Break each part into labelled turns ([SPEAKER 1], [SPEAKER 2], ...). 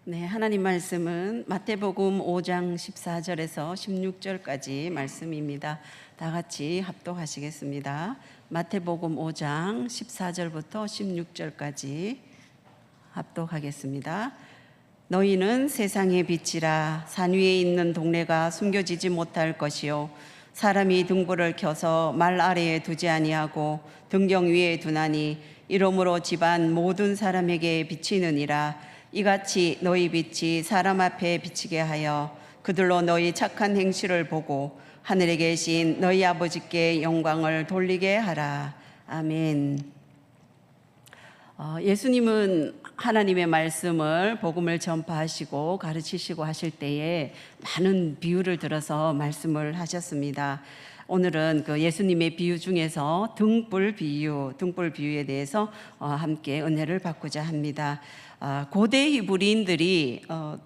[SPEAKER 1] 네, 하나님 말씀은 마태복음 5장 14절에서 16절까지 말씀입니다. 다 같이 합독하시겠습니다. 마태복음 5장 14절부터 16절까지 합독하겠습니다. 너희는 세상의 빛이라. 산 위에 있는 동네가 숨겨지지 못할 것이요 사람이 등불을 켜서 말 아래에 두지 아니하고 등경 위에 두나니 이러므로 집안 모든 사람에게 비치느니라. 이같이 너희 빛이 사람 앞에 비치게 하여 그들로 너희 착한 행실을 보고 하늘에 계신 너희 아버지께 영광을 돌리게 하라. 아멘. 예수님은 하나님의 말씀을 복음을 전파하시고 가르치시고 하실 때에 많은 비유를 들어서 말씀을 하셨습니다. 오늘은 그 예수님의 비유 중에서 등불 비유에 대해서 함께 은혜를 받고자 합니다. 고대 히브리인들이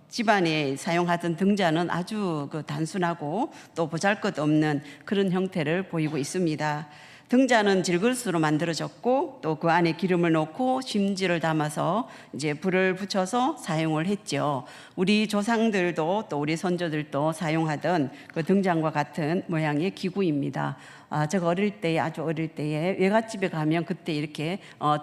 [SPEAKER 1] 집안에 사용하던 등잔은 아주 단순하고 또 보잘것없는 그런 형태를 보이고 있습니다. 등잔은 질글스로 만들어졌고 또 그 안에 기름을 넣고 심지를 담아서 이제 불을 붙여서 사용을 했죠. 우리 조상들도 또 우리 선조들도 사용하던 그 등잔과 같은 모양의 기구입니다. 제가 아주 어릴 때에 외갓집에 가면 그때 이렇게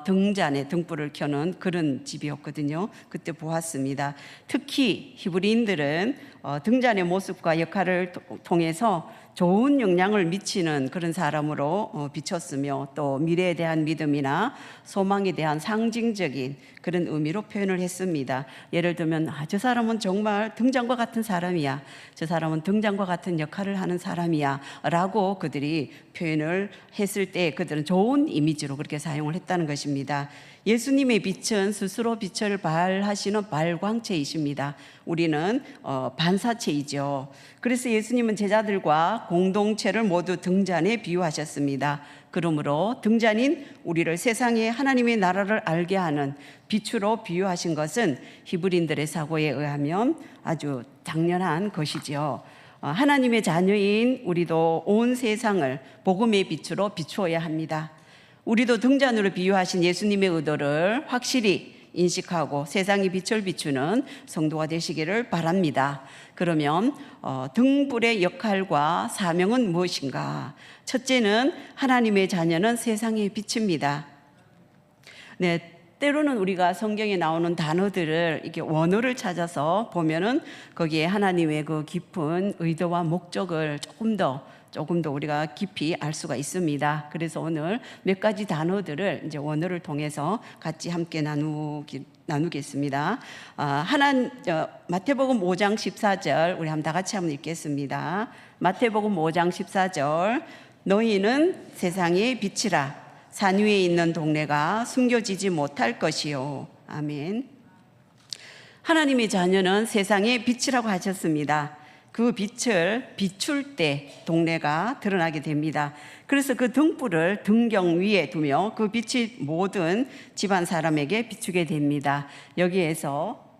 [SPEAKER 1] 등잔에 등불을 켜는 그런 집이었거든요. 그때 보았습니다. 특히 히브리인들은 등잔의 모습과 역할을 통해서 좋은 영향을 미치는 그런 사람으로 비쳤으며 또 미래에 대한 믿음이나 소망에 대한 상징적인 그런 의미로 표현을 했습니다. 예를 들면 저 사람은 정말 등잔과 같은 사람이야, 저 사람은 등잔과 같은 역할을 하는 사람이야 라고 그들이 표현을 했을 때 그들은 좋은 이미지로 그렇게 사용을 했다는 것입니다. 예수님의 빛은 스스로 빛을 발하시는 발광체이십니다. 우리는 반사체이죠. 그래서 예수님은 제자들과 공동체를 모두 등잔에 비유하셨습니다. 그러므로 등잔인 우리를 세상에 하나님의 나라를 알게 하는 빛으로 비유하신 것은 히브리인들의 사고에 의하면 아주 당연한 것이지요. 하나님의 자녀인 우리도 온 세상을 복음의 빛으로 비추어야 합니다. 우리도 등잔으로 비유하신 예수님의 의도를 확실히 인식하고 세상의 빛을 비추는 성도가 되시기를 바랍니다. 그러면 등불의 역할과 사명은 무엇인가? 첫째는 하나님의 자녀는 세상의 빛입니다. 네, 때로는 우리가 성경에 나오는 단어들을 이렇게 원어를 찾아서 보면은 거기에 하나님의 그 깊은 의도와 목적을 조금 더 우리가 깊이 알 수가 있습니다. 그래서 오늘 몇 가지 단어들을 이제 원어를 통해서 같이 함께 나누겠습니다. 마태복음 5장 14절 우리 다 같이 한번 읽겠습니다. 마태복음 5장 14절 너희는 세상의 빛이라. 산 위에 있는 동네가 숨겨지지 못할 것이요. 아멘. 하나님의 자녀는 세상의 빛이라고 하셨습니다. 그 빛을 비출 때 동네가 드러나게 됩니다. 그래서 그 등불을 등경 위에 두며 그 빛이 모든 집안 사람에게 비추게 됩니다. 여기에서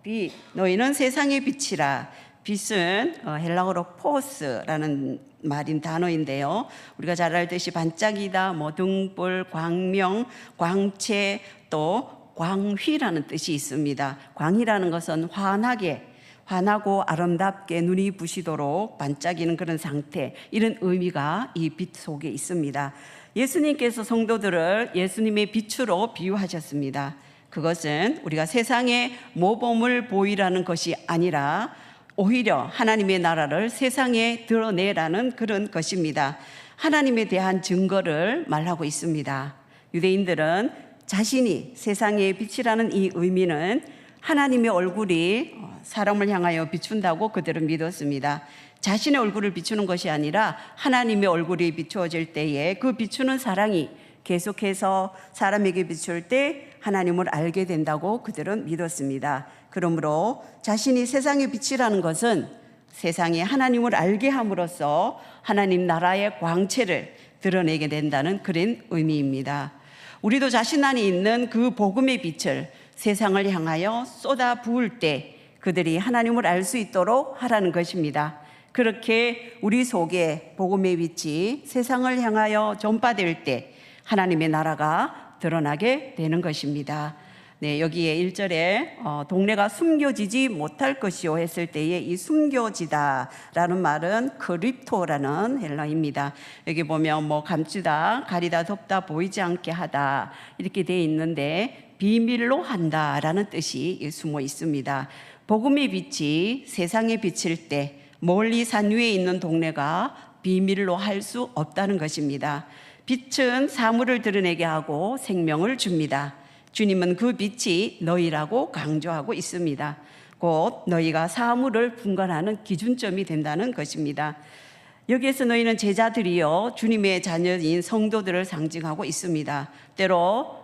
[SPEAKER 1] 너희는 세상의 빛이라. 빛은 헬라어로 포스라는 말인 단어인데요. 우리가 잘 알듯이 반짝이다, 등불, 광명, 광채, 또 광휘라는 뜻이 있습니다. 광이라는 것은 환하고 아름답게 눈이 부시도록 반짝이는 그런 상태, 이런 의미가 이 빛 속에 있습니다. 예수님께서 성도들을 예수님의 빛으로 비유하셨습니다. 그것은 우리가 세상에 모범을 보이라는 것이 아니라 오히려 하나님의 나라를 세상에 드러내라는 그런 것입니다. 하나님에 대한 증거를 말하고 있습니다. 유대인들은 자신이 세상의 빛이라는 이 의미는 하나님의 얼굴이 사람을 향하여 비춘다고 그들은 믿었습니다. 자신의 얼굴을 비추는 것이 아니라 하나님의 얼굴이 비추어질 때에 그 비추는 사랑이 계속해서 사람에게 비출 때 하나님을 알게 된다고 그들은 믿었습니다. 그러므로 자신이 세상의 빛이라는 것은 세상에 하나님을 알게 함으로써 하나님 나라의 광채를 드러내게 된다는 그런 의미입니다. 우리도 자신 안에 있는 그 복음의 빛을 세상을 향하여 쏟아 부을 때 그들이 하나님을 알 수 있도록 하라는 것입니다. 그렇게 우리 속에 복음의 빛이 세상을 향하여 전파될 때 하나님의 나라가 드러나게 되는 것입니다. 네, 여기에 1절에 동네가 숨겨지지 못할 것이요 했을 때에 이 숨겨지다라는 말은 크립토라는 헬라입니다. 여기 보면 뭐 감추다, 가리다, 덮다, 보이지 않게 하다 이렇게 되어 있는데 비밀로 한다라는 뜻이 숨어 있습니다. 복음의 빛이 세상에 비칠 때 멀리 산 위에 있는 동네가 비밀로 할 수 없다는 것입니다. 빛은 사물을 드러내게 하고 생명을 줍니다. 주님은 그 빛이 너희라고 강조하고 있습니다. 곧 너희가 사물을 분간하는 기준점이 된다는 것입니다. 여기에서 너희는 제자들이요 주님의 자녀인 성도들을 상징하고 있습니다. 때로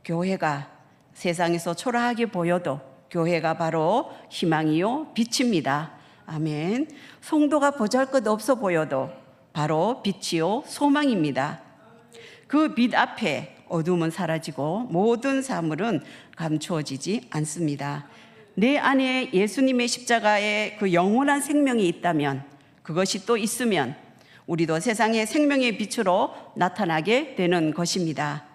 [SPEAKER 1] 교회가 세상에서 초라하게 보여도 교회가 바로 희망이요 빛입니다. 아멘. 성도가 보잘것없어 보여도 바로 빛이요 소망입니다. 그 빛 앞에 어둠은 사라지고 모든 사물은 감추어지지 않습니다. 내 안에 예수님의 십자가의 그 영원한 생명이 있다면, 그것이 또 있으면 우리도 세상의 생명의 빛으로 나타나게 되는 것입니다.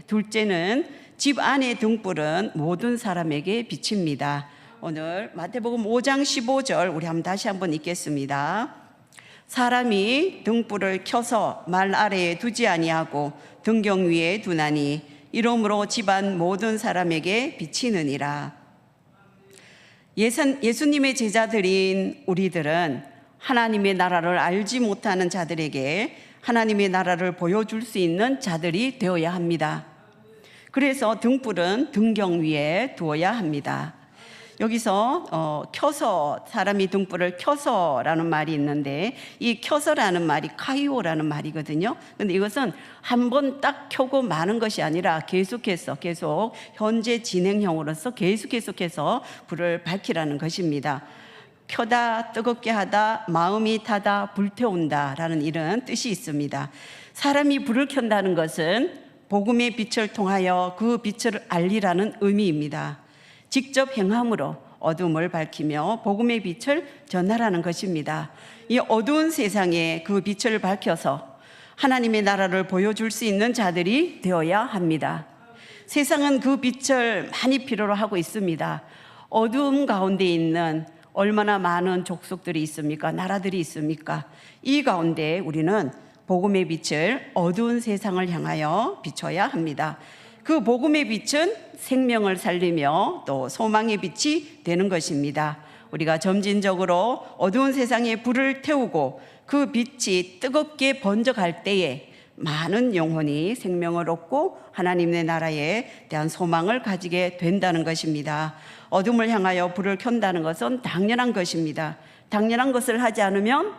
[SPEAKER 1] 둘째는 집 안의 등불은 모든 사람에게 비칩니다. 오늘 마태복음 5장 15절 우리 다시 한번 읽겠습니다. 사람이 등불을 켜서 말 아래에 두지 아니하고 등경 위에 두나니 이러므로 집안 모든 사람에게 비치느니라. 예수님의 제자들인 우리들은 하나님의 나라를 알지 못하는 자들에게 하나님의 나라를 보여줄 수 있는 자들이 되어야 합니다. 그래서 등불은 등경 위에 두어야 합니다. 여기서 켜서, 사람이 등불을 켜서라는 말이 있는데 이 켜서라는 말이 카이오라는 말이거든요. 근데 이것은 한 번 딱 켜고 마는 것이 아니라 계속 현재 진행형으로서 계속해서 불을 밝히라는 것입니다. 켜다, 뜨겁게 하다, 마음이 타다, 불태운다 라는 이런 뜻이 있습니다. 사람이 불을 켠다는 것은 복음의 빛을 통하여 그 빛을 알리라는 의미입니다. 직접 행함으로 어둠을 밝히며 복음의 빛을 전하라는 것입니다. 이 어두운 세상에 그 빛을 밝혀서 하나님의 나라를 보여줄 수 있는 자들이 되어야 합니다. 세상은 그 빛을 많이 필요로 하고 있습니다. 어두움 가운데 있는 얼마나 많은 족속들이 있습니까? 나라들이 있습니까? 이 가운데 우리는 복음의 빛을 어두운 세상을 향하여 비춰야 합니다. 그 복음의 빛은 생명을 살리며 또 소망의 빛이 되는 것입니다. 우리가 점진적으로 어두운 세상에 불을 태우고 그 빛이 뜨겁게 번져갈 때에 많은 영혼이 생명을 얻고 하나님의 나라에 대한 소망을 가지게 된다는 것입니다. 어둠을 향하여 불을 켠다는 것은 당연한 것입니다. 당연한 것을 하지 않으면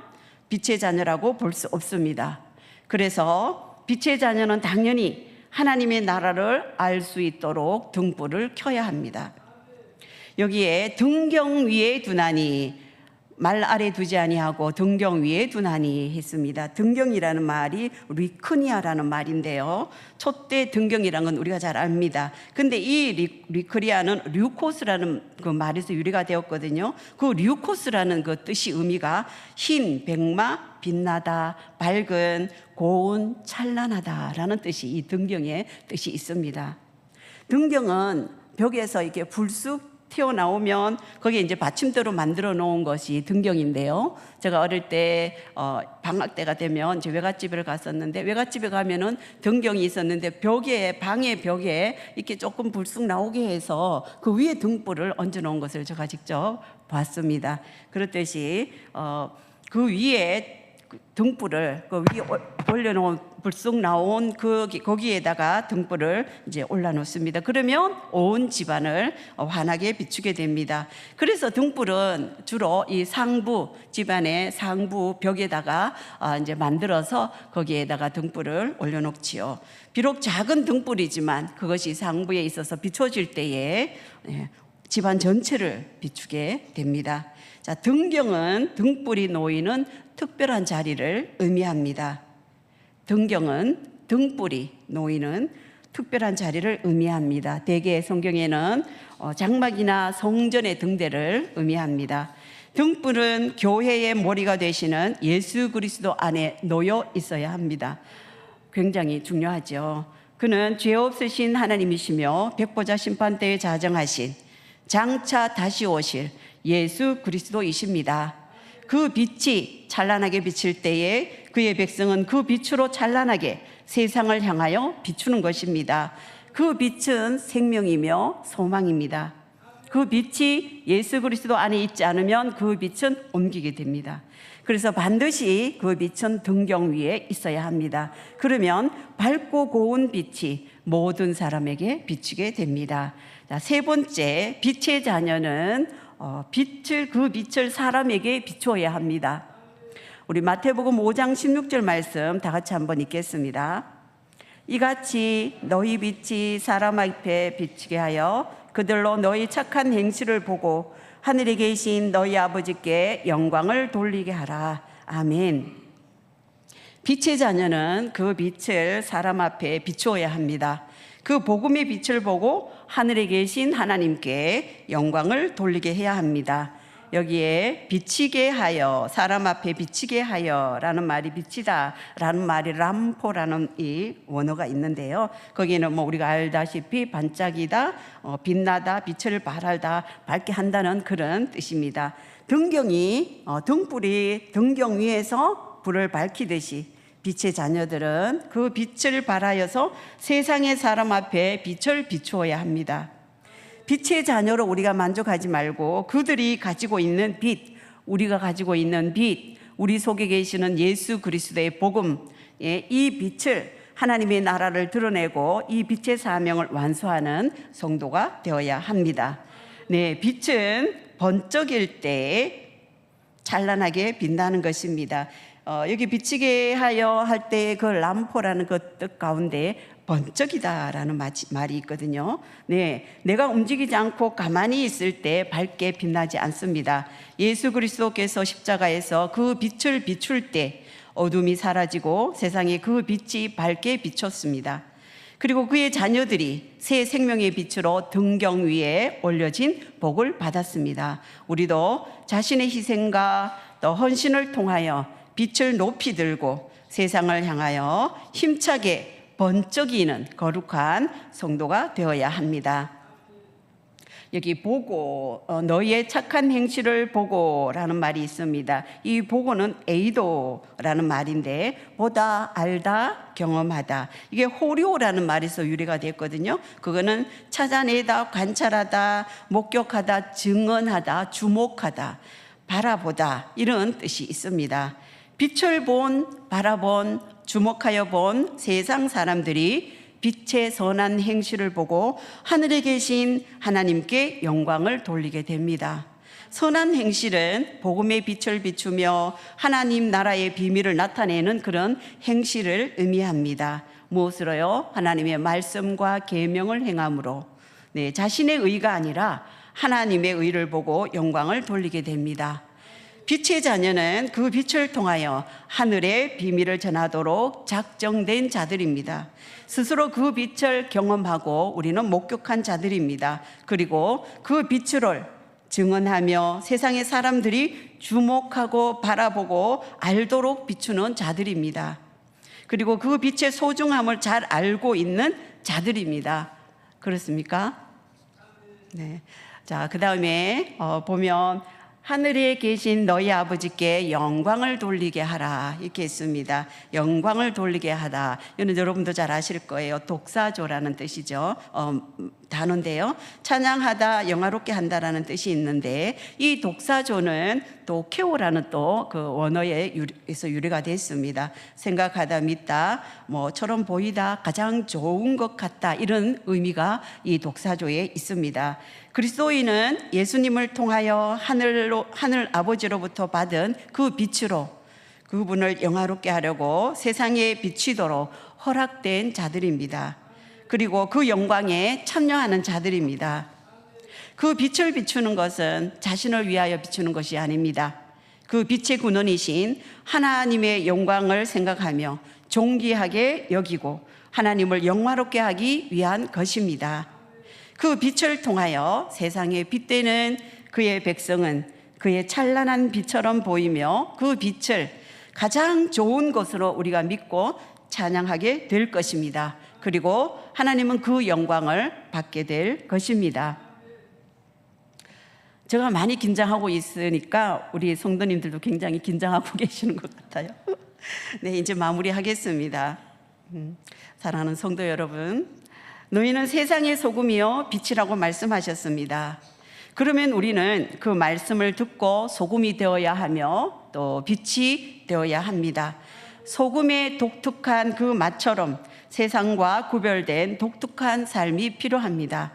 [SPEAKER 1] 빛의 자녀라고 볼 수 없습니다. 그래서 빛의 자녀는 당연히 하나님의 나라를 알 수 있도록 등불을 켜야 합니다. 여기에 등경 위에 두나니, 말 아래 두지 아니하고 등경 위에 두나니 했습니다. 등경이라는 말이 리크니아라는 말인데요. 촛대 등경이라는 건 우리가 잘 압니다. 근데 이 리크리아는 류코스라는 그 말에서 유래가 되었거든요. 그 류코스라는 그 뜻이 의미가 흰, 백마, 빛나다, 밝은, 고운, 찬란하다라는 뜻이 이 등경의 뜻이 있습니다. 등경은 벽에서 이렇게 불쑥 튀어나오면 거기에 이제 받침대로 만들어 놓은 것이 등경인데요. 제가 어릴 때 방학 때가 되면 이제 외갓집을 갔었는데 외갓집에 가면은 등경이 있었는데 방의 벽에 이렇게 조금 불쑥 나오게 해서 그 위에 등불을 얹어 놓은 것을 제가 직접 봤습니다. 그렇듯이 그 위에 등불을 그 위에 올려놓은 불쑥 나온 거기에다가 등불을 이제 올려놓습니다. 그러면 온 집안을 환하게 비추게 됩니다. 그래서 등불은 주로 이 상부, 집안의 상부 벽에다가 이제 만들어서 거기에다가 등불을 올려놓지요. 비록 작은 등불이지만 그것이 상부에 있어서 비춰질 때에 집안 전체를 비추게 됩니다. 자, 등경은 등불이 놓이는 특별한 자리를 의미합니다. 등경은 등불이 놓이는 특별한 자리를 의미합니다. 대개 성경에는 장막이나 성전의 등대를 의미합니다. 등불은 교회의 머리가 되시는 예수 그리스도 안에 놓여 있어야 합니다. 굉장히 중요하죠. 그는 죄 없으신 하나님이시며 백보자 심판대에 자정하신 장차 다시 오실 예수 그리스도이십니다. 그 빛이 찬란하게 비칠 때에 그의 백성은 그 빛으로 찬란하게 세상을 향하여 비추는 것입니다. 그 빛은 생명이며 소망입니다. 그 빛이 예수 그리스도 안에 있지 않으면 그 빛은 옮기게 됩니다. 그래서 반드시 그 빛은 등경 위에 있어야 합니다. 그러면 밝고 고운 빛이 모든 사람에게 비치게 됩니다. 자, 세 번째, 빛의 자녀는 그 빛을 사람에게 비추어야 합니다. 우리 마태복음 5장 16절 말씀 다 같이 한번 읽겠습니다. 이같이 너희 빛이 사람 앞에 비치게 하여 그들로 너희 착한 행실을 보고 하늘에 계신 너희 아버지께 영광을 돌리게 하라. 아멘. 빛의 자녀는 그 빛을 사람 앞에 비추어야 합니다. 그 복음의 빛을 보고 하늘에 계신 하나님께 영광을 돌리게 해야 합니다. 여기에 비치게 하여, 사람 앞에 비치게 하여 라는 말이 비치다 라는 말이 람포라는 이 원어가 있는데요. 거기에는 우리가 알다시피 반짝이다, 빛나다, 빛을 발하다, 밝게 한다는 그런 뜻입니다. 등경이 등불이 등경 위에서 불을 밝히듯이 빛의 자녀들은 그 빛을 발하여서 세상의 사람 앞에 빛을 비추어야 합니다. 빛의 자녀로 우리가 만족하지 말고 그들이 가지고 있는 빛, 우리가 가지고 있는 빛, 우리 속에 계시는 예수 그리스도의 복음, 이 빛을 하나님의 나라를 드러내고 이 빛의 사명을 완수하는 성도가 되어야 합니다. 네, 빛은 번쩍일 때 찬란하게 빛나는 것입니다. 여기 비치게 하여 할 때 그 람포라는 그 뜻 가운데 번쩍이다라는 말이 있거든요. 네, 내가 움직이지 않고 가만히 있을 때 밝게 빛나지 않습니다. 예수 그리스도께서 십자가에서 그 빛을 비출 때 어둠이 사라지고 세상에 그 빛이 밝게 비쳤습니다. 그리고 그의 자녀들이 새 생명의 빛으로 등경 위에 올려진 복을 받았습니다. 우리도 자신의 희생과 또 헌신을 통하여 빛을 높이 들고 세상을 향하여 힘차게 번쩍이는 거룩한 성도가 되어야 합니다. 여기 보고, 너희의 착한 행실을 보고라는 말이 있습니다. 이 보고는 에이도라는 말인데 보다, 알다, 경험하다. 이게 호료라는 말에서 유래가 됐거든요. 그거는 찾아내다, 관찰하다, 목격하다, 증언하다, 주목하다, 바라보다 이런 뜻이 있습니다. 빛을 본, 바라본, 주목하여 본 세상 사람들이 빛의 선한 행실을 보고 하늘에 계신 하나님께 영광을 돌리게 됩니다. 선한 행실은 복음의 빛을 비추며 하나님 나라의 비밀을 나타내는 그런 행실을 의미합니다. 무엇으로요? 하나님의 말씀과 계명을 행함으로. 네, 자신의 의가 아니라 하나님의 의를 보고 영광을 돌리게 됩니다. 빛의 자녀는 그 빛을 통하여 하늘의 비밀을 전하도록 작정된 자들입니다. 스스로 그 빛을 경험하고 우리는 목격한 자들입니다. 그리고 그 빛을 증언하며 세상의 사람들이 주목하고 바라보고 알도록 비추는 자들입니다. 그리고 그 빛의 소중함을 잘 알고 있는 자들입니다. 그렇습니까? 네. 자, 그 다음에 보면 하늘에 계신 너희 아버지께 영광을 돌리게 하라 이렇게 했습니다. 영광을 돌리게 하라. 이는 여러분도 잘 아실 거예요. 독사조라는 뜻이죠. 단어인데요. 찬양하다, 영화롭게 한다라는 뜻이 있는데 이 독사조는 또 케오라는 또 그 원어에서 유래가 됐습니다. 생각하다, 믿다, 뭐처럼 보이다, 가장 좋은 것 같다 이런 의미가 이 독사조에 있습니다. 그리스도인은 예수님을 통하여 하늘 아버지로부터 받은 그 빛으로 그분을 영화롭게 하려고 세상에 비치도록 허락된 자들입니다. 그리고 그 영광에 참여하는 자들입니다. 그 빛을 비추는 것은 자신을 위하여 비추는 것이 아닙니다. 그 빛의 근원이신 하나님의 영광을 생각하며 존귀하게 여기고 하나님을 영화롭게 하기 위한 것입니다. 그 빛을 통하여 세상에 빛되는 그의 백성은 그의 찬란한 빛처럼 보이며 그 빛을 가장 좋은 것으로 우리가 믿고 찬양하게 될 것입니다. 그리고 하나님은 그 영광을 받게 될 것입니다. 제가 많이 긴장하고 있으니까 우리 성도님들도 굉장히 긴장하고 계시는 것 같아요. 네, 이제 마무리하겠습니다. 사랑하는 성도 여러분, 너희는 세상의 소금이요 빛이라고 말씀하셨습니다. 그러면 우리는 그 말씀을 듣고 소금이 되어야 하며 또 빛이 되어야 합니다. 소금의 독특한 그 맛처럼 세상과 구별된 독특한 삶이 필요합니다.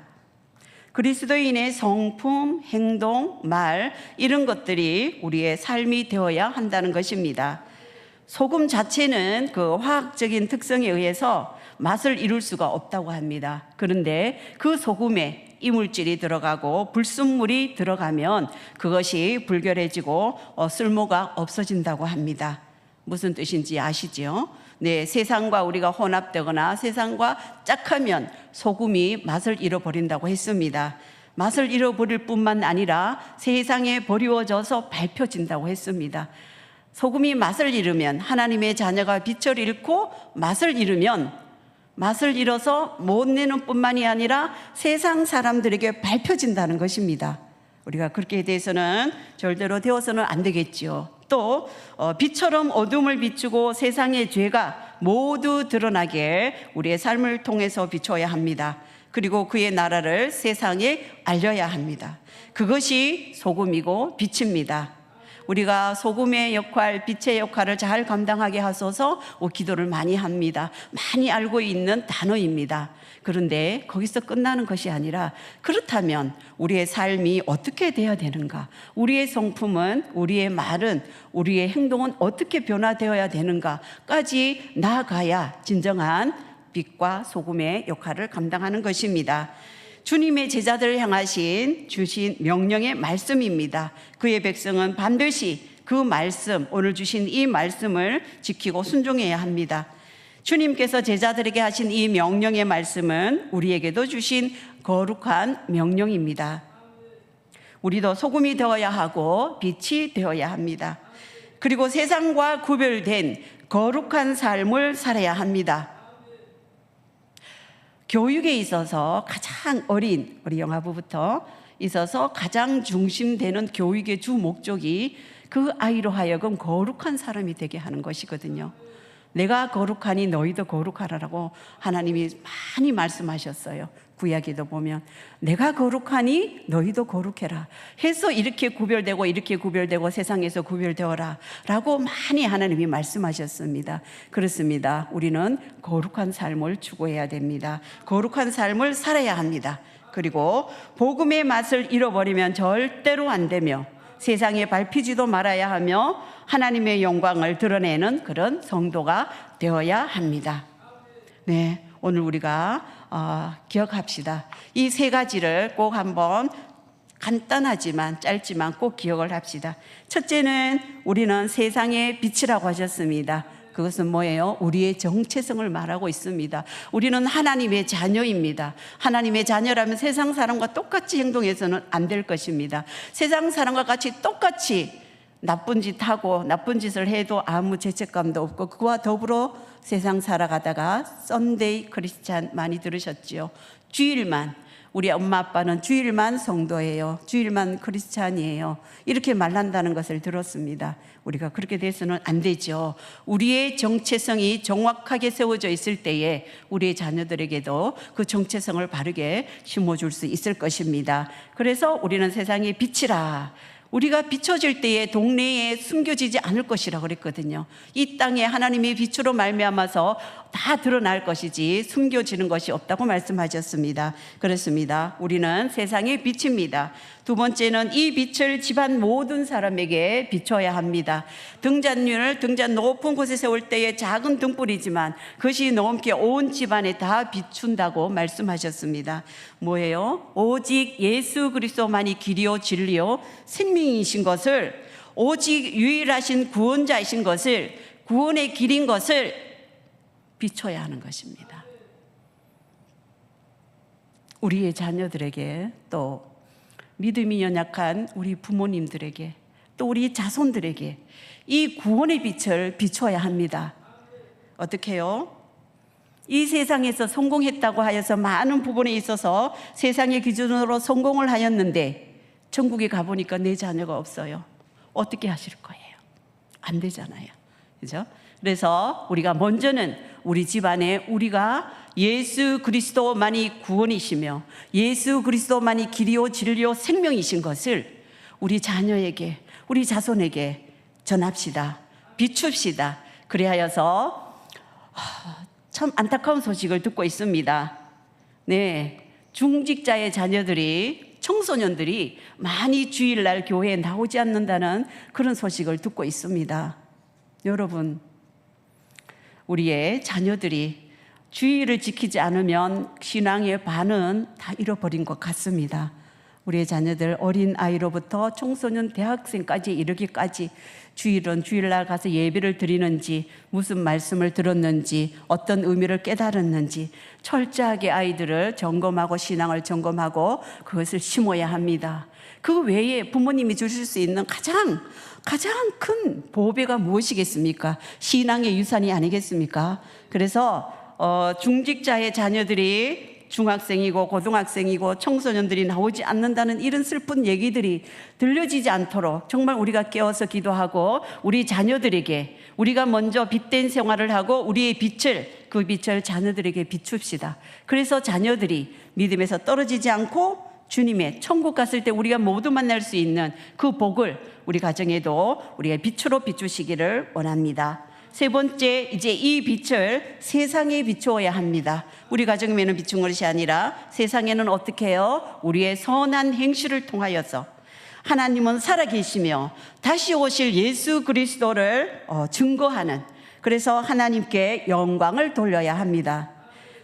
[SPEAKER 1] 그리스도인의 성품, 행동, 말 이런 것들이 우리의 삶이 되어야 한다는 것입니다. 소금 자체는 그 화학적인 특성에 의해서 맛을 이룰 수가 없다고 합니다. 그런데 그 소금에 이물질이 들어가고 불순물이 들어가면 그것이 불결해지고 쓸모가 없어진다고 합니다. 무슨 뜻인지 아시죠? 네, 세상과 우리가 혼합되거나 세상과 짝하면 소금이 맛을 잃어버린다고 했습니다. 맛을 잃어버릴 뿐만 아니라 세상에 버리워져서 밟혀진다고 했습니다. 소금이 맛을 잃으면 하나님의 자녀가 빛을 잃고 맛을 잃으면 맛을 잃어서 못 내는 뿐만이 아니라 세상 사람들에게 밟혀진다는 것입니다. 우리가 그렇게 대해서는 절대로 되어서는 안 되겠지요. 또 빛처럼 어둠을 비추고 세상의 죄가 모두 드러나게 우리의 삶을 통해서 비춰야 합니다. 그리고 그의 나라를 세상에 알려야 합니다. 그것이 소금이고 빛입니다. 우리가 소금의 역할, 빛의 역할을 잘 감당하게 하소서 기도를 많이 합니다. 많이 알고 있는 단어입니다. 그런데 거기서 끝나는 것이 아니라 그렇다면 우리의 삶이 어떻게 돼야 되는가? 우리의 성품은, 우리의 말은, 우리의 행동은 어떻게 변화되어야 되는가까지 나아가야 진정한 빛과 소금의 역할을 감당하는 것입니다. 주님의 제자들을 향하신 주신 명령의 말씀입니다. 그의 백성은 반드시 그 말씀, 오늘 주신 이 말씀을 지키고 순종해야 합니다. 주님께서 제자들에게 하신 이 명령의 말씀은 우리에게도 주신 거룩한 명령입니다. 우리도 소금이 되어야 하고 빛이 되어야 합니다. 그리고 세상과 구별된 거룩한 삶을 살아야 합니다. 교육에 있어서 가장 어린 우리 영아부부터 있어서 가장 중심되는 교육의 주 목적이 그 아이로 하여금 거룩한 사람이 되게 하는 것이거든요. 내가 거룩하니 너희도 거룩하라라고 하나님이 많이 말씀하셨어요. 구약에도 보면 내가 거룩하니 너희도 거룩해라 해서 이렇게 구별되고 이렇게 구별되고 세상에서 구별되어라 라고 많이 하나님이 말씀하셨습니다. 그렇습니다. 우리는 거룩한 삶을 추구해야 됩니다. 거룩한 삶을 살아야 합니다. 그리고 복음의 맛을 잃어버리면 절대로 안 되며 세상에 밟히지도 말아야 하며 하나님의 영광을 드러내는 그런 성도가 되어야 합니다. 네, 오늘 우리가 기억합시다. 이 세 가지를 꼭 한번 간단하지만 짧지만 꼭 기억을 합시다. 첫째는 우리는 세상의 빛이라고 하셨습니다. 그것은 뭐예요? 우리의 정체성을 말하고 있습니다. 우리는 하나님의 자녀입니다. 하나님의 자녀라면 세상 사람과 똑같이 행동해서는 안 될 것입니다. 세상 사람과 같이 똑같이 나쁜 짓 하고 나쁜 짓을 해도 아무 죄책감도 없고 그와 더불어 세상 살아가다가 썬데이 크리스찬 많이 들으셨지요? 주일만, 우리 엄마 아빠는 주일만 성도예요. 주일만 크리스찬이에요. 이렇게 말한다는 것을 들었습니다. 우리가 그렇게 돼서는 안 되죠. 우리의 정체성이 정확하게 세워져 있을 때에 우리의 자녀들에게도 그 정체성을 바르게 심어줄 수 있을 것입니다. 그래서 우리는 세상의 빛이라. 우리가 비춰질 때에 동네에 숨겨지지 않을 것이라고 그랬거든요. 이 땅에 하나님의 빛으로 말미암아서 다 드러날 것이지 숨겨지는 것이 없다고 말씀하셨습니다. 그렇습니다. 우리는 세상의 빛입니다. 두 번째는 이 빛을 집안 모든 사람에게 비춰야 합니다. 등잔 높은 곳에 세울 때에 작은 등불이지만 그것이 넘게 온 집안에 다 비춘다고 말씀하셨습니다. 뭐예요? 오직 예수 그리스도만이 길이요 진리요 생명이신 것을, 오직 유일하신 구원자이신 것을, 구원의 길인 것을 비춰야 하는 것입니다. 우리의 자녀들에게, 또 믿음이 연약한 우리 부모님들에게, 또 우리 자손들에게 이 구원의 빛을 비춰야 합니다. 어떻게 해요? 이 세상에서 성공했다고 하여서 많은 부분에 있어서 세상의 기준으로 성공을 하였는데 천국에 가보니까 내 자녀가 없어요. 어떻게 하실 거예요? 안 되잖아요. 그죠? 그래서 우리가 먼저는 우리 집안에 우리가 예수 그리스도만이 구원이시며 예수 그리스도만이 길이요 진리요 생명이신 것을 우리 자녀에게, 우리 자손에게 전합시다. 비춥시다. 그리하여서 참 안타까운 소식을 듣고 있습니다. 네, 중직자의 자녀들이, 청소년들이 많이 주일날 교회에 나오지 않는다는 그런 소식을 듣고 있습니다. 여러분, 우리의 자녀들이 주의를 지키지 않으면 신앙의 반은 다 잃어버린 것 같습니다. 우리의 자녀들 어린 아이로부터 청소년 대학생까지 이르기까지 주일은 주일날 가서 예배를 드리는지, 무슨 말씀을 들었는지, 어떤 의미를 깨달았는지 철저하게 아이들을 점검하고 신앙을 점검하고 그것을 심어야 합니다. 그 외에 부모님이 주실 수 있는 가장 큰 보배가 무엇이겠습니까? 신앙의 유산이 아니겠습니까? 그래서 중직자의 자녀들이 중학생이고 고등학생이고 청소년들이 나오지 않는다는 이런 슬픈 얘기들이 들려지지 않도록 정말 우리가 깨어서 기도하고 우리 자녀들에게 우리가 먼저 빛된 생활을 하고 우리의 그 빛을 자녀들에게 비춥시다. 그래서 자녀들이 믿음에서 떨어지지 않고 주님의 천국 갔을 때 우리가 모두 만날 수 있는 그 복을 우리 가정에도 우리가 빛으로 비추시기를 원합니다. 세 번째, 이제 이 빛을 세상에 비추어야 합니다. 우리 가정에는 비춘 것이 아니라 세상에는 어떻게 해요? 우리의 선한 행실을 통하여서 하나님은 살아계시며 다시 오실 예수 그리스도를 증거하는, 그래서 하나님께 영광을 돌려야 합니다.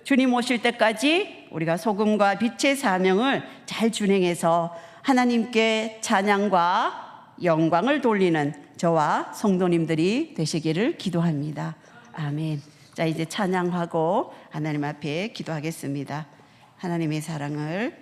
[SPEAKER 1] 주님 오실 때까지 우리가 소금과 빛의 사명을 잘 준행해서 하나님께 찬양과 영광을 돌리는 저와 성도님들이 되시기를 기도합니다. 아멘. 자, 이제 찬양하고 하나님 앞에 기도하겠습니다. 하나님의 사랑을